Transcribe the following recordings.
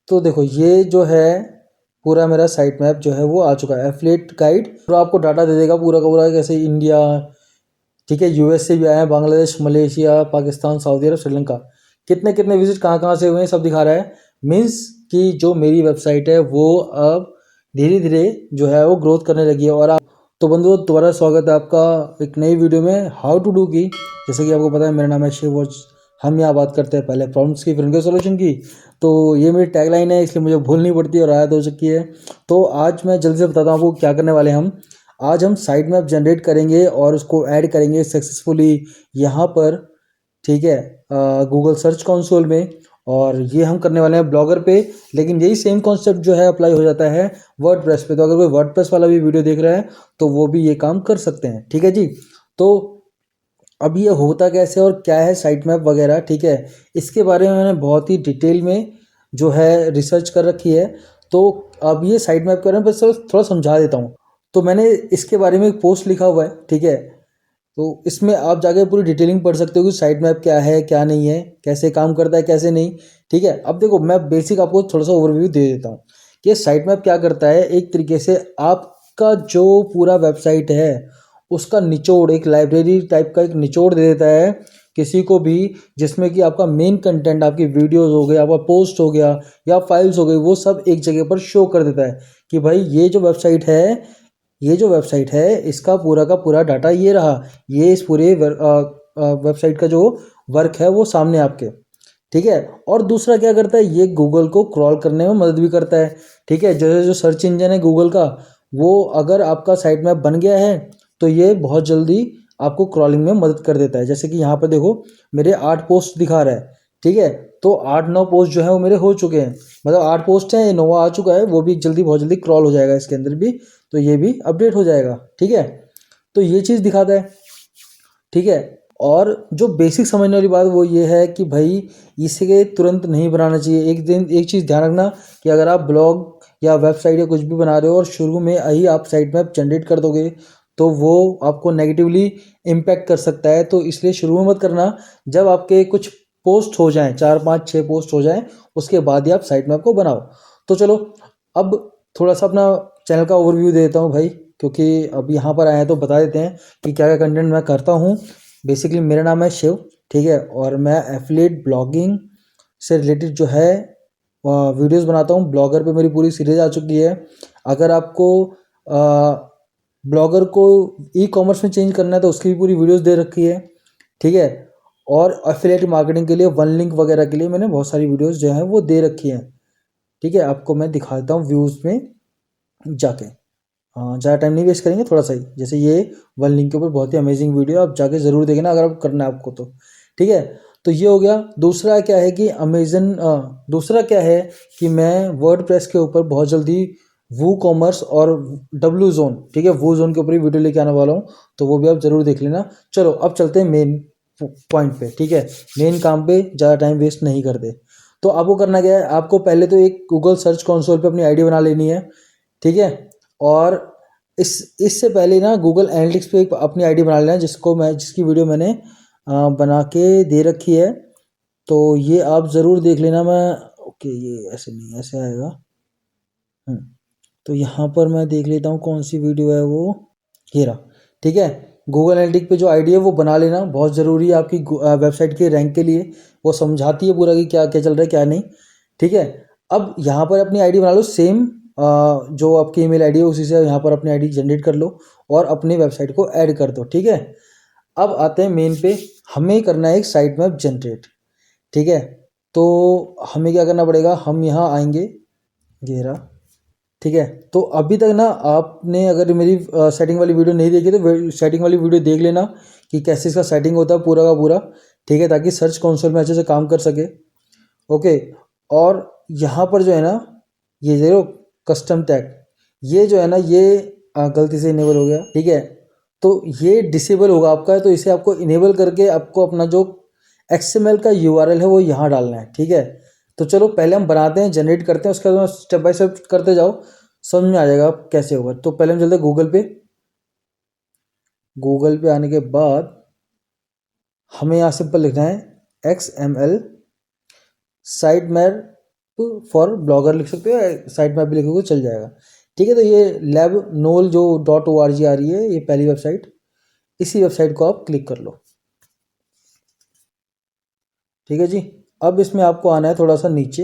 तो देखो ये जो है पूरा मेरा साइट मैप जो है वो आ चुका है। एफिलिएट गाइड पूरा आपको डाटा दे देगा पूरा का पूरा, कैसे इंडिया, ठीक है, यूएस से भी आए हैं, बांग्लादेश, मलेशिया, पाकिस्तान, सऊदी अरब, श्रीलंका, कितने कितने विजिट कहाँ कहाँ से हुए हैं सब दिखा रहा है। मीन्स कि जो मेरी वेबसाइट है वो अब धीरे धीरे जो है वो ग्रोथ करने लगी है। और आप तो बंधुओं दोबारा स्वागत है आपका एक नई वीडियो में हाउ टू डू की। जैसे कि आपको पता है मेरा नाम है शिव और हम यहाँ बात करते हैं पहले प्रॉब्लम्स की फिर उनके सोल्यूशन की। तो ये मेरी टैगलाइन है, इसलिए मुझे भूलनी पड़ती है और आयत हो चुकी है। तो आज मैं जल्दी से बताता हूँ आपको क्या करने वाले हैं हम। आज हम साइट मैप जनरेट करेंगे और उसको ऐड करेंगे सक्सेसफुली यहाँ पर, ठीक है, गूगल सर्च कंसोल में। और ये हम करने वाले हैं ब्लॉगर पे, लेकिन यही सेम कॉन्सेप्ट जो है अप्लाई हो जाता है वर्डप्रेस पे। तो अगर कोई वर्डप्रेस वाला भी वीडियो देख रहा है तो वो भी ये काम कर सकते हैं, ठीक है जी। तो अब ये होता कैसे और क्या है साइट मैप वगैरह, ठीक है, इसके बारे में मैंने बहुत ही डिटेल में जो है रिसर्च कर रखी है। तो अब ये साइट मैप के बारे में बस थोड़ा समझा देता हूँ। तो मैंने इसके बारे में एक पोस्ट लिखा हुआ है, ठीक है, तो इसमें आप जाके पूरी डिटेलिंग पढ़ सकते हो कि साइट मैप क्या है क्या नहीं है, कैसे काम करता है कैसे नहीं, ठीक है। अब देखो मैं बेसिक आपको थोड़ा सा ओवरव्यू दे देता हूँ कि साइट मैप क्या करता है। एक तरीके से आपका जो पूरा वेबसाइट है उसका निचोड़, एक लाइब्रेरी टाइप का एक निचोड़ दे देता है किसी को भी, जिसमें कि आपका मेन कंटेंट, आपकी वीडियोस हो गया, आपका पोस्ट हो गया या फाइल्स हो गई, वो सब एक जगह पर शो कर देता है कि भाई ये जो वेबसाइट है इसका पूरा का पूरा डाटा ये रहा, ये इस पूरे वेबसाइट का जो वर्क है वो सामने आपके, ठीक है। और दूसरा क्या करता है, ये गूगल को क्रॉल करने में मदद भी करता है, ठीक है। जैसे जो सर्च इंजन है गूगल का, वो अगर आपका साइट मैप बन गया है तो ये बहुत जल्दी आपको क्रॉलिंग में मदद कर देता है। जैसे कि यहाँ पर देखो मेरे 8 पोस्ट दिखा रहा है, ठीक है, तो 8-9 पोस्ट जो है वो मेरे हो चुके हैं, मतलब 8 पोस्ट हैं, ये 9वां आ चुका है, वो भी जल्दी बहुत जल्दी क्रॉल हो जाएगा इसके अंदर भी, तो ये भी अपडेट हो जाएगा, ठीक है। तो ये चीज़ दिखाता है, ठीक है। और जो बेसिक समझने वाली बात वो ये है कि भाई इसे तुरंत नहीं बनाना चाहिए। एक दिन एक चीज़ ध्यान रखना कि अगर आप ब्लॉग या वेबसाइट या कुछ भी बना रहे हो और शुरू में ही आप साइट मैप जनरेट कर दोगे तो वो आपको नेगेटिवली इम्पैक्ट कर सकता है। तो इसलिए शुरू में मत करना, जब आपके कुछ पोस्ट हो जाएं, 4-5-6 पोस्ट हो जाएं, उसके बाद ही आप साइट मैप को बनाओ। तो चलो अब थोड़ा सा अपना चैनल का ओवरव्यू दे देता हूँ भाई, क्योंकि अब यहाँ पर आए हैं तो बता देते हैं कि क्या क्या कंटेंट मैं करता हूँ। बेसिकली मेरा नाम है शिव, ठीक है, और मैं एफिलिएट ब्लॉगिंग से रिलेटेड जो है वीडियोस बनाता हूँ। ब्लॉगर पे मेरी पूरी सीरीज आ चुकी है। अगर आपको ब्लॉगर को ई कॉमर्स में चेंज करना है तो उसकी भी पूरी वीडियोस दे रखी है, ठीक है। और एफिलिएट मार्केटिंग के लिए वन लिंक वगैरह के लिए मैंने बहुत सारी वीडियोस जो हैं वो दे रखी हैं, ठीक है। आपको मैं दिखा देता हूँ व्यूज़ में जाके। हाँ, ज़्यादा टाइम नहीं वेस्ट करेंगे, थोड़ा सा ही, जैसे ये वन लिंक के ऊपर बहुत ही अमेजिंग वीडियो, आप जाके ज़रूर देखना अगर आप करना है आपको तो, ठीक है। तो ये हो गया। दूसरा क्या है कि दूसरा क्या है कि मैं वर्डप्रेस के ऊपर बहुत जल्दी वू कॉमर्स और डब्लू जोन, ठीक है, वू जोन के ऊपर ही वीडियो लेके आने वाला हूँ, तो वो भी आप ज़रूर देख लेना। चलो अब चलते हैं मेन पॉइंट पे, ठीक है, मेन काम पे ज़्यादा टाइम वेस्ट नहीं करते। तो आपको करना क्या है, आपको पहले तो एक गूगल सर्च कंसोल पे अपनी आईडी बना लेनी है, ठीक है। और इससे पहले ना गूगल एनालिटिक्स पे एक अपनी आईडी बना लेना, जिसकी वीडियो मैंने बना के दे रखी है, तो ये आप ज़रूर देख लेना। मैं ओके, ये ऐसे नहीं, ऐसे आएगा। तो यहाँ पर मैं देख लेता हूँ कौन सी वीडियो है वो, ये रहा, ठीक है। गूगल एनालिटिक्स पे जो आईडी है वो बना लेना, बहुत ज़रूरी है आपकी वेबसाइट के रैंक के लिए। वो समझाती है पूरा कि क्या क्या चल रहा है क्या नहीं, ठीक है। अब यहाँ पर अपनी आईडी बना लो, सेम जो आपकी ईमेल आईडी है उसी से यहाँ पर अपनी आईडी जनरेट कर लो और अपनी वेबसाइट को ऐड कर दो, ठीक है। अब आते हैं मेन पे, हमें करना है एक साइट मैप जनरेट, ठीक है। तो हमें क्या करना पड़ेगा, हम यहाँ आएंगे, ये रहा, ठीक है। तो अभी तक ना आपने अगर मेरी सेटिंग वाली वीडियो नहीं देखी तो सेटिंग वाली वीडियो देख लेना कि कैसे इसका सेटिंग होता है पूरा का पूरा, ठीक है, ताकि सर्च कंसोल में अच्छे से काम कर सके, ओके। और यहाँ पर जो है ना, ये देखो कस्टम टैग, ये जो है ना ये गलती से इनेबल हो गया, ठीक है। तो ये डिसेबल होगा आपका, तो इसे आपको इनेबल करके आपको अपना जो XML का URL है वो यहाँ डालना है, ठीक है। तो चलो पहले हम बनाते हैं, जनरेट करते हैं, उसके बाद स्टेप बाय स्टेप करते जाओ, समझ में आ जाएगा कैसे होगा। तो पहले हम चलते हैं गूगल पे आने के बाद हमें यहाँ सिंपल लिखना है XML site map for blogger लिख सकते हो, साइट मैप भी लिखोगे चल जाएगा। ठीक है, तो ये लैब नोल जो .org आ रही है, ये पहली वेबसाइट, इसी वेबसाइट को आप क्लिक कर लो। ठीक है जी, अब इसमें आपको आना है थोड़ा सा नीचे।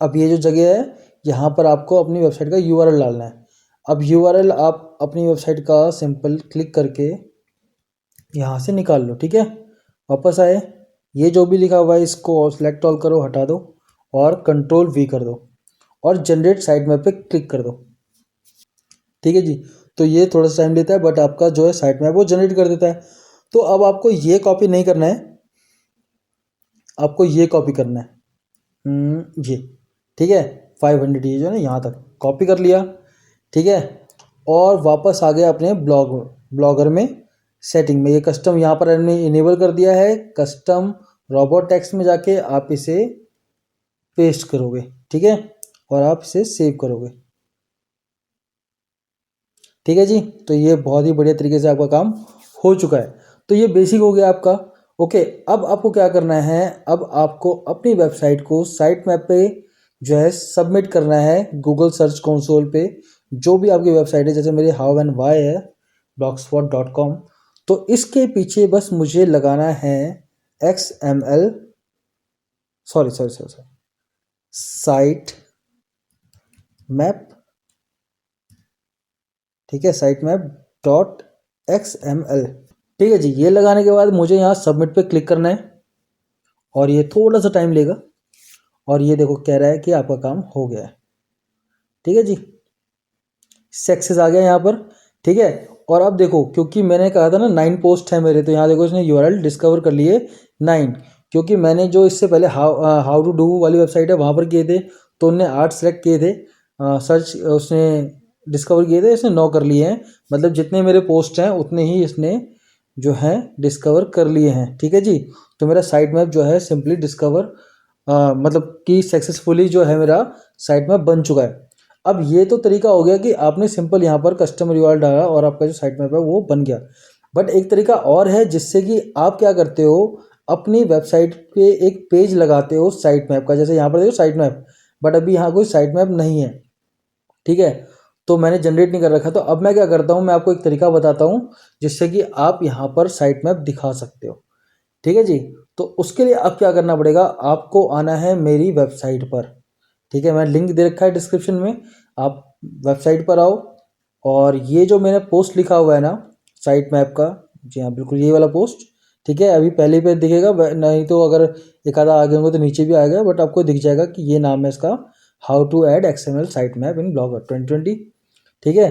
अब ये जो जगह है, यहाँ पर आपको अपनी वेबसाइट का URL डालना है। अब URL आप अपनी वेबसाइट का सिंपल क्लिक करके यहाँ से निकाल लो। ठीक है, वापस आए, ये जो भी लिखा हुआ है इसको सेलेक्ट ऑल करो, हटा दो और कंट्रोल V कर दो और जनरेट साइट मैप पे क्लिक कर दो। ठीक है जी, तो ये थोड़ा सा टाइम लेता है बट आपका जो है साइट मैप वो जनरेट कर देता है। तो अब आपको ये कॉपी नहीं करना है, आपको ये कॉपी करना है, ये। ठीक है, 500 ये जो है ना, यहाँ तक कॉपी कर लिया। ठीक है, और वापस आ गया अपने ब्लॉगर में, सेटिंग में, ये कस्टम यहाँ पर हमने इनेबल कर दिया है। कस्टम रोबोट टेक्स्ट में जाके आप इसे पेस्ट करोगे। ठीक है, और आप इसे सेव करोगे। ठीक है जी, तो ये बहुत ही बढ़िया तरीके से आपका काम हो चुका है। तो ये बेसिक हो गया आपका। ओके, अब आपको क्या करना है, अब आपको अपनी वेबसाइट को साइट मैप पे जो है सबमिट करना है गूगल सर्च कंसोल पे। जो भी आपकी वेबसाइट है, जैसे मेरी हाउ एंड वाई है blogspot.com, तो इसके पीछे बस मुझे लगाना है XML, sorry sorry sorry sorry, site map. ठीक है, साइट मैप .xml। ठीक है जी, ये लगाने के बाद मुझे यहाँ सबमिट पे क्लिक करना है और ये थोड़ा सा टाइम लेगा। और ये देखो कह रहा है कि आपका काम हो गया है। ठीक है जी, सक्सेस आ गया यहाँ पर। ठीक है, और अब देखो, क्योंकि मैंने कहा था ना 9 पोस्ट है मेरे, तो यहाँ देखो इसने URL डिस्कवर कर लिए 9, क्योंकि मैंने जो इससे पहले हाउ टू डू वाली वेबसाइट है वहाँ पर किए थे, तो उनने 8 सेलेक्ट किए थे, सर्च उसने डिस्कवर किए थे, इसने 9 कर लिए हैं। मतलब जितने मेरे पोस्ट हैं उतने ही इसने जो है डिस्कवर कर लिए हैं। ठीक है जी, तो मेरा साइट मैप जो है सिंपली डिस्कवर मतलब कि सक्सेसफुली जो है मेरा साइट मैप बन चुका है। अब ये तो तरीका हो गया कि आपने सिंपल यहाँ पर कस्टमर URL डाला और आपका जो साइट मैप है वो बन गया। बट एक तरीका और है जिससे कि आप क्या करते हो, अपनी वेबसाइट पे एक पेज लगाते हो साइट मैप का। जैसे यहाँ पर देखो साइट मैप, बट अभी यहाँ कोई साइट मैप नहीं है। ठीक है, तो मैंने जनरेट नहीं कर रखा। तो अब मैं क्या करता हूँ, मैं आपको एक तरीका बताता हूँ जिससे कि आप यहाँ पर साइट मैप दिखा सकते हो। ठीक है जी, तो उसके लिए अब क्या करना पड़ेगा, आपको आना है मेरी वेबसाइट पर। ठीक है, मैं लिंक दे रखा है डिस्क्रिप्शन में, आप वेबसाइट पर आओ और ये जो मैंने पोस्ट लिखा हुआ है ना साइट मैप का, जी हाँ बिल्कुल ये वाला पोस्ट। ठीक है, अभी पहले पे दिखेगा, नहीं तो अगर एक आधा आगे होंगे तो नीचे भी आएगा, बट आपको दिख जाएगा कि ये नाम है इसका, how to add XML sitemap in Blogger 2020। ठीक है,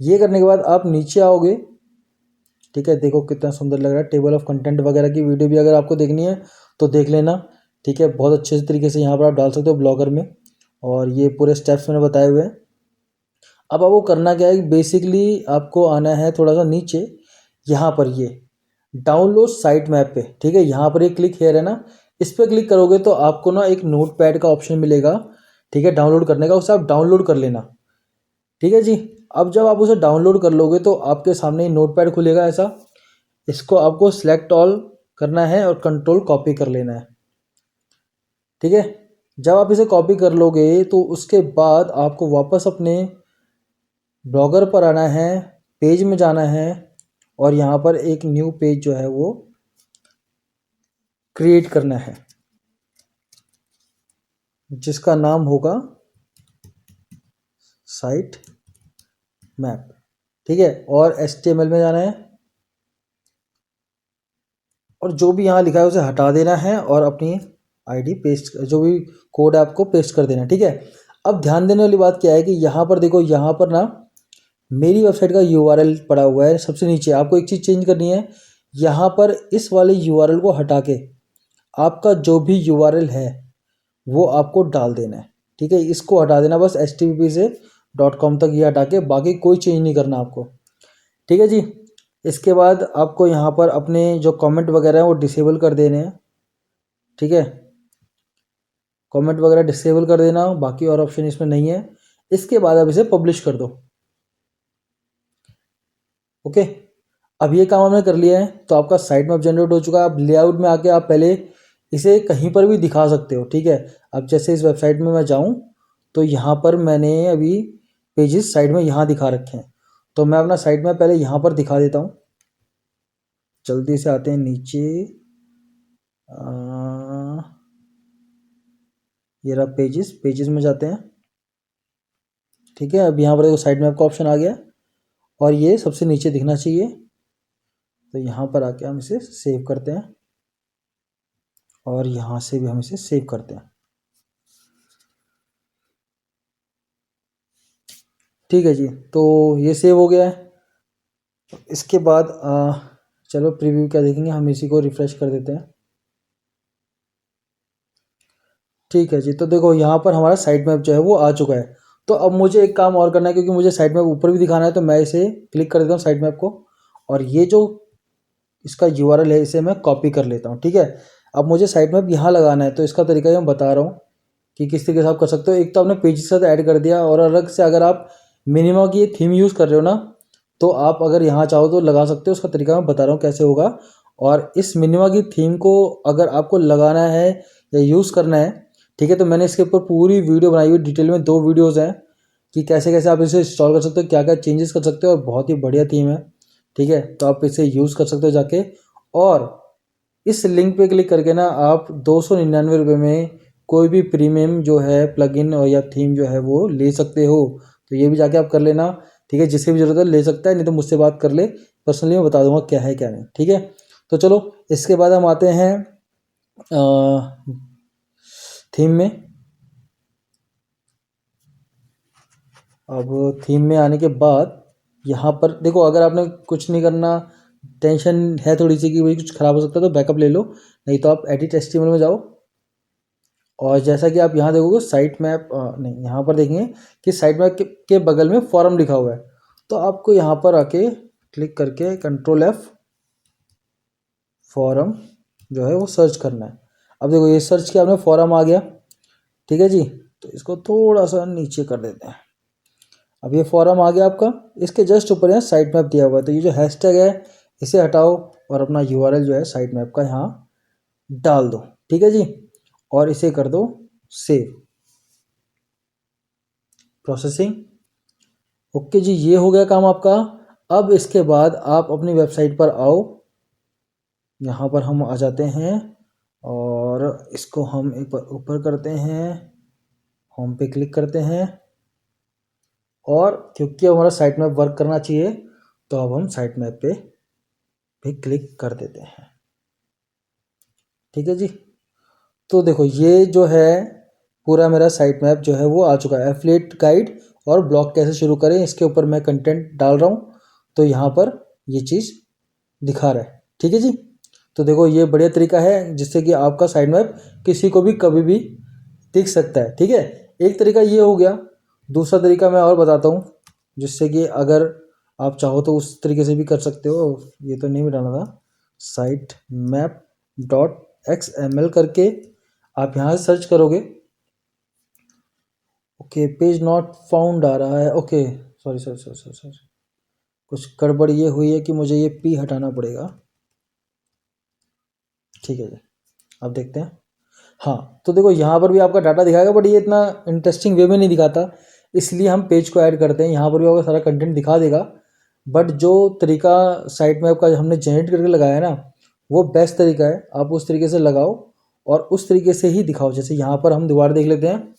ये करने के बाद आप नीचे आओगे। ठीक है, देखो कितना सुंदर लग रहा है, टेबल ऑफ कंटेंट वगैरह की वीडियो भी अगर आपको देखनी है तो देख लेना। ठीक है, बहुत अच्छे से तरीके से यहाँ पर आप डाल सकते हो ब्लॉगर में, और ये पूरे स्टेप्स मैंने बताए हुए हैं। अब आपको करना क्या है, बेसिकली आपको आना है थोड़ा सा नीचे, यहाँ पर ये डाउनलोड साइट मैप पे। ठीक है, यहाँ पर ये क्लिक हेयर है ना, इस पर क्लिक करोगे तो आपको ना एक नोट पैड का ऑप्शन मिलेगा। ठीक है, डाउनलोड करने का, उसे आप डाउनलोड कर लेना। ठीक है जी, अब जब आप उसे डाउनलोड कर लोगे तो आपके सामने नोट पैड खुलेगा ऐसा, इसको आपको सिलेक्ट ऑल करना है और कंट्रोल कॉपी कर लेना है। ठीक है, जब आप इसे कॉपी कर लोगे तो उसके बाद आपको वापस अपने ब्लॉगर पर आना है, पेज में जाना है और यहाँ पर एक न्यू पेज जो है वो क्रिएट करना है जिसका नाम होगा साइट मैप। ठीक है, और HTML में जाना है और जो भी यहाँ लिखा है उसे हटा देना है और अपनी ID पेस्ट, जो भी कोड है आपको पेस्ट कर देना है। ठीक है, अब ध्यान देने वाली बात क्या है कि यहाँ पर देखो, यहाँ पर ना मेरी वेबसाइट का URL पड़ा हुआ है सबसे नीचे। आपको एक चीज़ चेंज करनी है, यहाँ पर इस वाले URL को हटा के आपका जो भी URL है वो आपको डाल देना है। ठीक है, इसको हटा देना बस, HTTP से .com तक ये हटा के, बाकी कोई चेंज नहीं करना आपको। ठीक है जी, इसके बाद आपको यहाँ पर अपने जो कमेंट वगैरह हैं वो डिसेबल कर देने हैं। ठीक है, कमेंट वगैरह डिसेबल कर देना, बाकी और ऑप्शन इसमें नहीं है। इसके बाद आप इसे पब्लिश कर दो। ओके, अब ये काम हमने कर लिया है तो आपका साइट मैप जनरेट हो चुका है। अब लेआउट में आके आप पहले इसे कहीं पर भी दिखा सकते हो, ठीक है। अब जैसे इस वेबसाइट में मैं जाऊँ तो यहाँ पर मैंने अभी पेजेस साइड में यहाँ दिखा रखे हैं, तो मैं अपना साइट में पहले यहाँ पर दिखा देता हूँ। जल्दी से आते हैं नीचे, ये रहा पेजेस, पेजेस में जाते हैं, ठीक है। अब यहाँ पर देखो साइड मैप का ऑप्शन आ गया और ये सबसे नीचे दिखना चाहिए, तो यहाँ पर आके हम इसे सेव करते हैं और यहाँ से भी हम इसे सेव करते हैं, ठीक है जी। तो ये सेव हो गया है। इसके बाद चलो प्रीव्यू क्या देखेंगे, हम इसी को रिफ्रेश कर देते हैं, ठीक है जी। तो देखो यहाँ पर हमारा साइट मैप जो है वो आ चुका है। तो अब मुझे एक काम और करना है, क्योंकि मुझे साइट मैप ऊपर भी दिखाना है, तो मैं इसे क्लिक कर देता हूँ साइट मैप को, और ये जो इसका यूआरएल है इसे मैं कॉपी कर लेता हूँ, ठीक है। अब मुझे साइट मैप यहाँ लगाना है, तो इसका तरीका मैं बता रहा हूँ कि किस तरीके से आप कर सकते हो। एक तो आपने पेज के साथ ऐड कर दिया, और अलग से अगर आप मिनिमा की थीम यूज़ कर रहे हो ना, तो आप अगर यहाँ चाहो तो लगा सकते हो। उसका तरीका मैं बता रहा हूँ कैसे होगा। और इस मिनिमा की थीम को अगर आपको लगाना है या यूज़ करना है, ठीक है, तो मैंने इसके ऊपर पूरी वीडियो बनाई हुई, डिटेल में 2 वीडियोज़ हैं कि कैसे कैसे आप इसे इंस्टॉल कर सकते हो, क्या क्या चेंजेस कर सकते हो, और बहुत ही बढ़िया थीम है, ठीक है। तो आप इसे यूज़ कर सकते हो जाके, और इस लिंक पे क्लिक करके ना आप 299 रुपये में कोई भी प्रीमियम जो है प्लगइन और या थीम जो है वो ले सकते हो। तो ये भी जाके आप कर लेना, ठीक है। जिसे भी जरूरत है ले सकता है, नहीं तो मुझसे बात कर ले, पर्सनली मैं बता दूंगा क्या है क्या नहीं, ठीक है। तो चलो इसके बाद हम आते हैं थीम में। अब थीम में आने के बाद यहाँ पर देखो, अगर आपने कुछ नहीं करना, टेंशन है थोड़ी सी कि भाई कुछ ख़राब हो सकता है, तो बैकअप ले लो, नहीं तो आप एडिट एचटीएमएल में जाओ। और जैसा कि आप यहाँ देखोगे साइट मैप नहीं, यहाँ पर देखेंगे कि साइट मैप के बगल में फॉरम लिखा हुआ है, तो आपको यहाँ पर आके क्लिक करके Ctrl+F फॉरम जो है वो सर्च करना है। अब देखो ये सर्च किया आपने, फॉरम आ गया, ठीक है जी। तो इसको थोड़ा सा नीचे कर देते हैं। अब ये फॉरम आ गया आपका, इसके जस्ट ऊपर यहाँ साइट मैप दिया हुआ है, तो ये जो हैशटैग है इसे हटाओ और अपना यूआरएल जो है साइट मैप का यहाँ डाल दो, ठीक है जी। और इसे कर दो सेव, प्रोसेसिंग, ओके जी। ये हो गया काम आपका। अब इसके बाद आप अपनी वेबसाइट पर आओ, यहाँ पर हम आ जाते हैं और इसको हम एक बार ऊपर करते हैं, होम पे क्लिक करते हैं, और क्योंकि हमारा साइट मैप वर्क करना चाहिए, तो अब हम साइट मैप पे भी क्लिक कर देते हैं, ठीक है जी। तो देखो ये जो है पूरा मेरा साइट मैप जो है वो आ चुका है। एफिलिएट गाइड और ब्लॉग कैसे शुरू करें, इसके ऊपर मैं कंटेंट डाल रहा हूँ, तो यहाँ पर ये चीज़ दिखा रहा है, ठीक है जी। तो देखो ये बढ़िया तरीका है जिससे कि आपका साइट मैप किसी को भी कभी भी दिख सकता है, ठीक है। एक तरीका ये हो गया। दूसरा तरीका मैं और बताता हूँ, जिससे कि अगर आप चाहो तो उस तरीके से भी कर सकते हो। ये तो नहीं मिटाना था, साइट मैप .xml करके आप यहाँ से सर्च करोगे, ओके पेज नॉट फाउंड आ रहा है, okay sorry sorry sorry sorry sorry, कुछ गड़बड़ ये हुई है कि मुझे ये पी हटाना पड़ेगा, ठीक है जी। अब देखते हैं, हाँ। तो देखो यहाँ पर भी आपका डाटा दिखाएगा, बट ये इतना इंटरेस्टिंग वे में नहीं दिखाता, इसलिए हम पेज को ऐड करते हैं। यहाँ पर भी आपका सारा कंटेंट दिखा देगा, बट जो तरीका साइट मैप का हमने जनरेट करके लगाया है ना, वो बेस्ट तरीका है। आप उस तरीके से लगाओ और उस तरीके से ही दिखाओ। जैसे यहाँ पर हम दोबारा देख लेते हैं,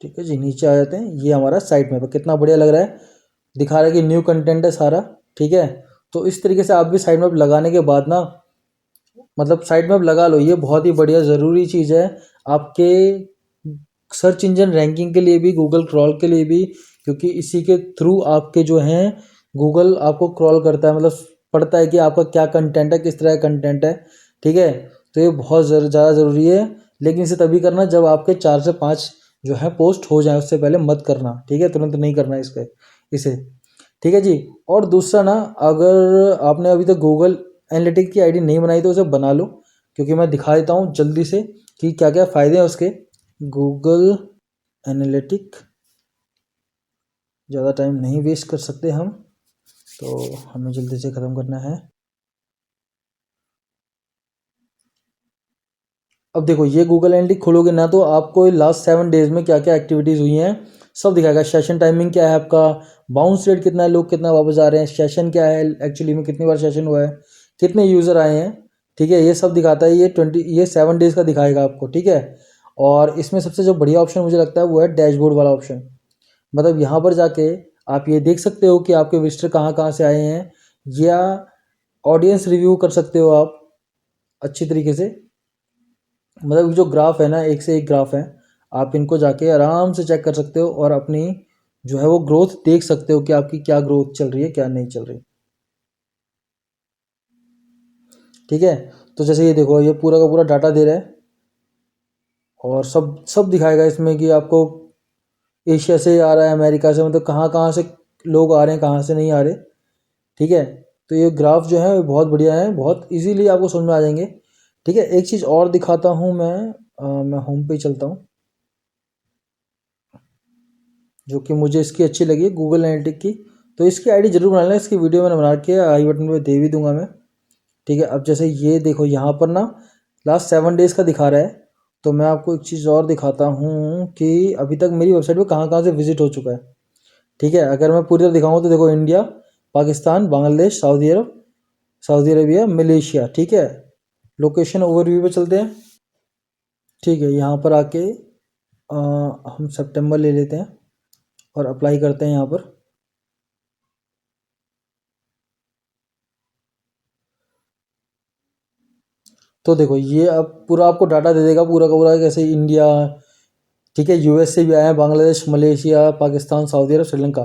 ठीक है जी। नीचे आ जाते हैं, ये हमारा साइट मैप कितना बढ़िया लग रहा है, दिखा रहा है कि न्यू कंटेंट है सारा, ठीक है। तो इस तरीके से आप भी साइट मैप लगाने के बाद ना, मतलब साइट मैप लगा लो, ये बहुत ही बढ़िया ज़रूरी चीज़ है आपके सर्च इंजन रैंकिंग के लिए भी, गूगल क्रॉल के लिए भी, क्योंकि इसी के थ्रू आपके जो हैं गूगल आपको क्रॉल करता है, मतलब पढ़ता है कि आपका क्या कंटेंट है, किस तरह का कंटेंट है, ठीक है। तो ये बहुत ज़्यादा ज़रूरी है, लेकिन इसे तभी करना जब आपके 4 से 5 जो है पोस्ट हो जाए, उससे पहले मत करना, ठीक है। तुरंत नहीं करना इसे, ठीक है जी। और दूसरा ना, अगर आपने अभी तक गूगल एनालिटिक की आईडी नहीं बनाई तो उसे बना लो, क्योंकि मैं दिखा देता हूँ जल्दी से कि क्या क्या फ़ायदे हैं उसके। गूगल एनालिटिक, ज़्यादा टाइम नहीं वेस्ट कर सकते हम, तो हमें जल्दी से ख़त्म करना है। अब देखो ये गूगल एनालिटिक्स खोलोगे ना तो आपको लास्ट 7 डेज में क्या क्या एक्टिविटीज़ हुई हैं सब दिखाएगा। सेशन टाइमिंग क्या है आपका, बाउंस रेट कितना है, लोग कितना वापस आ रहे हैं, सेशन क्या है एक्चुअली में, कितनी बार सेशन हुआ है, कितने यूज़र आए हैं, ठीक है, ये सब दिखाता है। ये 7 डेज का दिखाएगा आपको, ठीक है। और इसमें सबसे जो बढ़िया ऑप्शन मुझे लगता है वो है डैशबोर्ड वाला ऑप्शन। मतलब यहाँ पर जाके आप ये देख सकते हो कि आपके विजिटर कहाँ कहाँ से आए हैं, या ऑडियंस रिव्यू कर सकते हो आप अच्छी तरीके से। मतलब जो ग्राफ है ना, एक से एक ग्राफ है, आप इनको जाके आराम से चेक कर सकते हो और अपनी जो है वो ग्रोथ देख सकते हो कि आपकी क्या ग्रोथ चल रही है क्या नहीं चल रही, ठीक है। तो जैसे ये देखो ये पूरा का पूरा डाटा दे रहा है और सब सब दिखाएगा इसमें कि आपको एशिया से आ रहा है, अमेरिका से, मतलब कहाँ कहाँ से लोग आ रहे हैं, कहाँ से नहीं आ रहे, ठीक है। तो ये ग्राफ जो है वो बहुत बढ़िया है, बहुत इजीली आपको समझ में आ जाएंगे, ठीक है। एक चीज़ और दिखाता हूँ मैं होम पे चलता हूँ, जो कि मुझे इसकी अच्छी लगी गूगल एनालिटिक की। तो इसकी आईडी जरूर बना लेना, इसकी वीडियो मैंने बना के आई बटन पे दे भी दूंगा मैं, ठीक है। अब जैसे ये देखो यहाँ पर ना लास्ट 7 डेज का दिखा रहा है, तो मैं आपको एक चीज़ और दिखाता हूँ कि अभी तक मेरी वेबसाइट पे कहाँ कहाँ से विजिट हो चुका है, ठीक है। अगर मैं पूरी तरह दिखाऊँ तो देखो India, Pakistan, Bangladesh, Saudi Arabia, Malaysia, ठीक है। लोकेशन ओवरव्यू पे चलते हैं, ठीक है। यहाँ पर आके हम सितंबर ले लेते हैं और अप्लाई करते हैं यहाँ पर। तो देखो ये अब पूरा आपको डाटा दे देगा पूरा का पूरा, कैसे इंडिया, ठीक है, यूएस से भी आए हैं, बांग्लादेश, मलेशिया, पाकिस्तान, सऊदी अरब, श्रीलंका,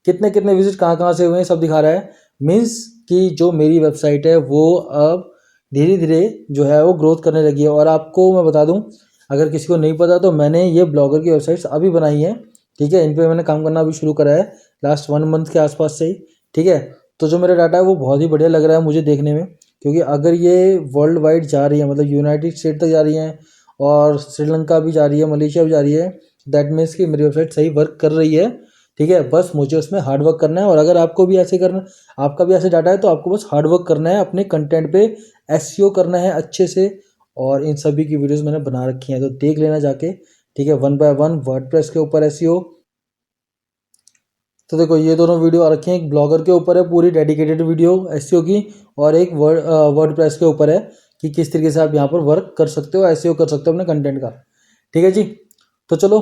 कितने कितने विजिट कहाँ कहाँ से हुए हैं सब दिखा रहा है। मीन्स कि जो मेरी वेबसाइट है वो अब धीरे धीरे जो है वो ग्रोथ करने लगी है। और आपको मैं बता दूं, अगर किसी को नहीं पता तो मैंने ये ब्लॉगर की वेबसाइट्स अभी बनाई है, ठीक है। इन पर मैंने काम करना अभी शुरू करा है लास्ट 1 मंथ के आसपास से ही, ठीक है। तो जो मेरा डाटा है वो बहुत ही बढ़िया लग रहा है मुझे देखने में, क्योंकि अगर ये वर्ल्ड वाइड जा रही है, मतलब यूनाइटेड स्टेट तक जा रही है और श्रीलंका भी जा रही है, मलेशिया भी जा रही है, दैट मीन्स कि मेरी वेबसाइट सही वर्क कर रही है, ठीक है। बस मुझे उसमें हार्ड वर्क करना है। और अगर आपको भी ऐसे करना, आपका भी ऐसे डाटा है तो आपको बस हार्ड वर्क करना है, अपने कंटेंट पे एसईओ करना है अच्छे से। और इन सभी की वीडियोस मैंने बना रखी हैं तो देख लेना जाके, ठीक है। 1 बाय 1 वर्डप्रेस के ऊपर एसईओ। तो देखो ये दोनों वीडियो आ रखी हैं, एक ब्लॉगर के ऊपर है पूरी डेडिकेटेड वीडियो एसईओ की, और एक वर्डप्रेस के ऊपर है कि किस तरीके से आप यहाँ पर वर्क कर सकते हो, एसईओ कर सकते हो अपने कंटेंट का, ठीक है जी। तो चलो,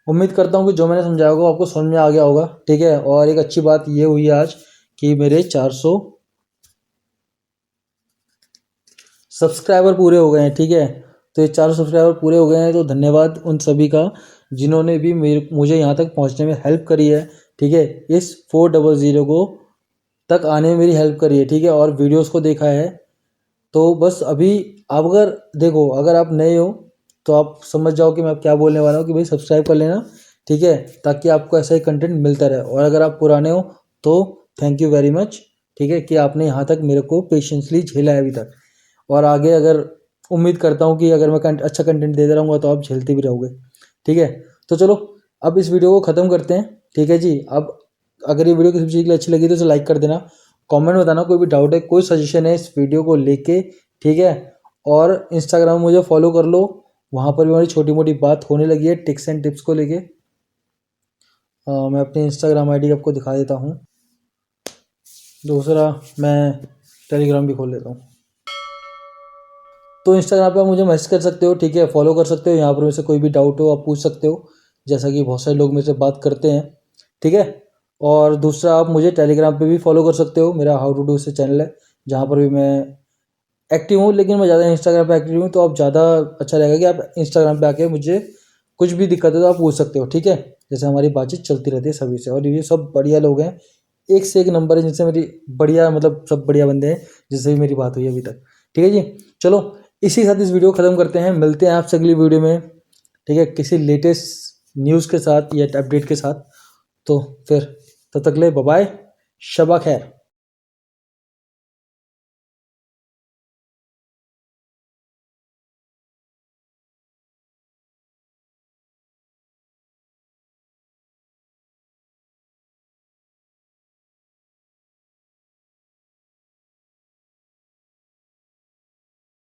उम्मीद करता हूँ कि जो मैंने समझाया होगा आपको समझ में आ गया होगा, ठीक है। और एक अच्छी बात ये हुई आज कि मेरे 400 सब्सक्राइबर पूरे हो गए हैं, ठीक है। तो ये 400 सब्सक्राइबर पूरे हो गए हैं, तो धन्यवाद उन सभी का जिन्होंने भी मुझे यहाँ तक पहुँचने में हेल्प करी है, ठीक है। इस 400 को तक आने में मेरी हेल्प करी है, ठीक है, और वीडियोस को देखा है। तो बस अभी आप अगर देखो, अगर आप नए हो तो आप समझ जाओ कि मैं क्या बोलने वाला हूँ, कि भाई सब्सक्राइब कर लेना, ठीक है, ताकि आपको ऐसा ही कंटेंट मिलता रहे। और अगर आप पुराने हो तो थैंक यू वेरी मच, ठीक है, कि आपने यहाँ तक मेरे को पेशेंसली झेला है अभी तक। और आगे अगर उम्मीद करता हूँ कि अगर मैं अच्छा कंटेंट देता रहूँगा तो आप झेलते भी रहोगे, ठीक है। तो चलो अब इस वीडियो को ख़त्म करते हैं, ठीक है जी। अब अगर ये वीडियो किसी चीज़ के लिए अच्छी लगी तो इसे लाइक कर देना, कमेंट बताना कोई भी डाउट है, कोई सजेशन है इस वीडियो को लेके, ठीक है। और इंस्टाग्राम में मुझे फॉलो कर लो, वहाँ पर भी हमारी छोटी मोटी बात होने लगी है टिक्स एंड टिप्स को लेके। मैं अपनी इंस्टाग्राम आईडी आपको दिखा देता हूँ। दूसरा मैं टेलीग्राम भी खोल लेता हूँ। तो इंस्टाग्राम पे आप मुझे मैसेज कर सकते हो, ठीक है, फॉलो कर सकते हो। यहाँ पर मेरे से कोई भी डाउट हो आप पूछ सकते हो, जैसा कि बहुत सारे लोग मेरे से बात करते हैं, ठीक है। और दूसरा आप मुझे टेलीग्राम पे भी फॉलो कर सकते हो, मेरा हाउ टू डू से चैनल है जहाँ पर भी मैं एक्टिव हूँ, लेकिन मैं ज़्यादा इंस्टाग्राम पे एक्टिव हूँ। तो आप ज़्यादा अच्छा रहेगा कि आप इंस्टाग्राम पे आके मुझे कुछ भी दिक्कत है तो आप पूछ सकते हो, ठीक है। जैसे हमारी बातचीत चलती रहती है सभी से, और ये सब बढ़िया लोग हैं, एक से एक नंबर है जिनसे मेरी बढ़िया, मतलब सब बढ़िया बंदे हैं जिससे भी मेरी बात हुई अभी तक, ठीक है जी। चलो इसी के साथ इस वीडियो को ख़त्म करते हैं, मिलते हैं आपसे अगली वीडियो में, ठीक है, किसी लेटेस्ट न्यूज़ के साथ या अपडेट के साथ। तो फिर तब तक ले बाय बाय, शबा खैर।